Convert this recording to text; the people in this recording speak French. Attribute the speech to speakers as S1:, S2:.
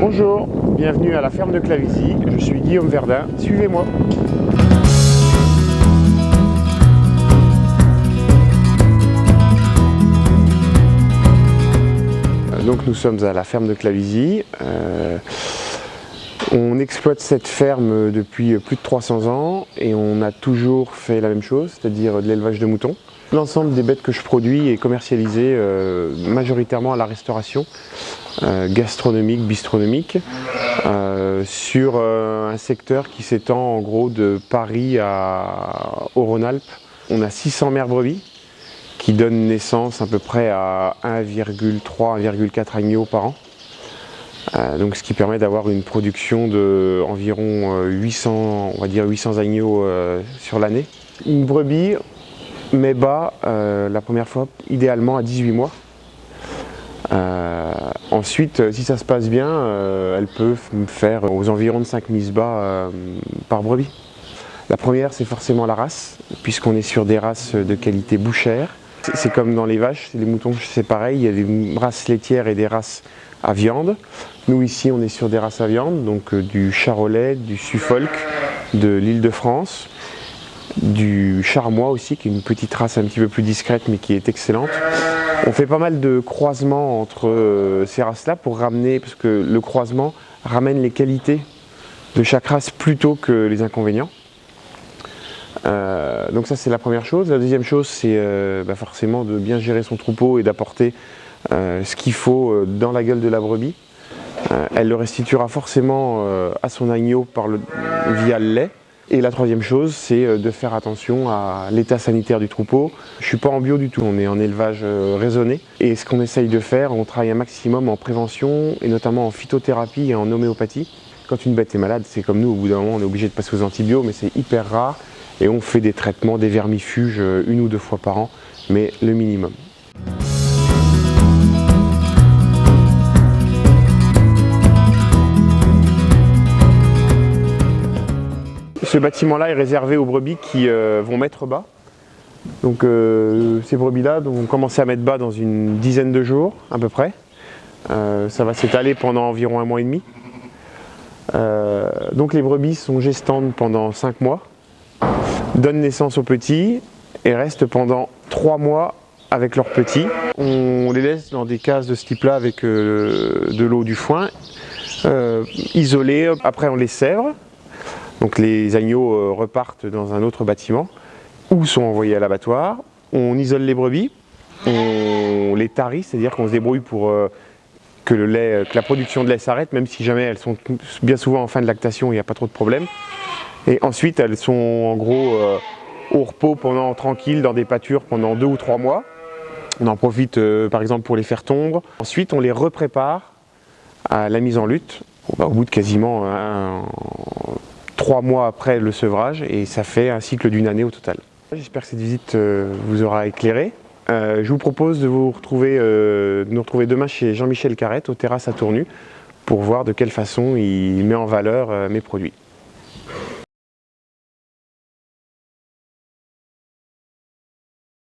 S1: Bonjour, bienvenue à la ferme de Clavisy, je suis Guillaume Verdun, suivez-moi. Donc nous sommes à la ferme de Clavisy. On exploite cette ferme depuis plus de 300 ans et on a toujours fait la même chose, c'est-à-dire de l'élevage de moutons. L'ensemble des bêtes que je produis est commercialisé majoritairement à la restauration, gastronomique, bistronomique, sur un secteur qui s'étend en gros de Paris au Rhône-Alpes. On a 600 mères brebis qui donnent naissance à peu près à 1,3-1,4 agneaux par an. Donc ce qui permet d'avoir une production d'environ 800, on va dire 800 agneaux sur l'année. Une brebis met bas la première fois idéalement à 18 mois. Ensuite, si ça se passe bien, elle peut faire aux environs de 5 mises bas par brebis. La première, c'est forcément la race, puisqu'on est sur des races de qualité bouchère. C'est comme dans les vaches, les moutons c'est pareil, il y a des races laitières et des races à viande. Nous ici on est sur des races à viande, donc du charolais, du Suffolk, de l'Île-de-France, du charmois aussi, qui est une petite race un petit peu plus discrète mais qui est excellente. On fait pas mal de croisements entre ces races-là pour ramener, parce que le croisement ramène les qualités de chaque race plutôt que les inconvénients. Donc ça c'est la première chose. La deuxième chose c'est forcément de bien gérer son troupeau et d'apporter ce qu'il faut dans la gueule de la brebis. Elle le restituera forcément à son agneau via le lait. Et la troisième chose c'est de faire attention à l'état sanitaire du troupeau. Je ne suis pas en bio du tout, on est en élevage raisonné. Et ce qu'on essaye de faire, on travaille un maximum en prévention et notamment en phytothérapie et en homéopathie. Quand une bête est malade, c'est comme nous, au bout d'un moment on est obligé de passer aux antibiotiques, mais c'est hyper rare. Et on fait des traitements, des vermifuges 1 ou 2 fois par an, mais le minimum. Ce bâtiment-là est réservé aux brebis qui vont mettre bas. Donc ces brebis-là vont commencer à mettre bas dans une dizaine de jours à peu près. Ça va s'étaler pendant environ 1 mois et demi. Donc les brebis sont gestantes pendant 5 mois. Donnent naissance aux petits et restent pendant 3 mois avec leurs petits. On les laisse dans des cases de ce type-là avec de l'eau, du foin, isolés. Après on les sèvre, donc les agneaux repartent dans un autre bâtiment ou sont envoyés à l'abattoir. On isole les brebis, on les tarit, c'est-à-dire qu'on se débrouille pour que la production de lait s'arrête, même si jamais elles sont bien souvent en fin de lactation, il n'y a pas trop de problème. Et ensuite, elles sont en gros au repos tranquille dans des pâtures pendant 2 ou 3 mois. On en profite par exemple pour les faire tondre. Ensuite, on les reprépare à la mise en lutte, au bout de quasiment 3 mours après le sevrage, et ça fait un cycle d'1 année au total. J'espère que cette visite vous aura éclairé. Je vous propose de nous retrouver demain chez Jean-Michel Carrette, aux terrasses à Tournu, pour voir de quelle façon il met en valeur mes produits.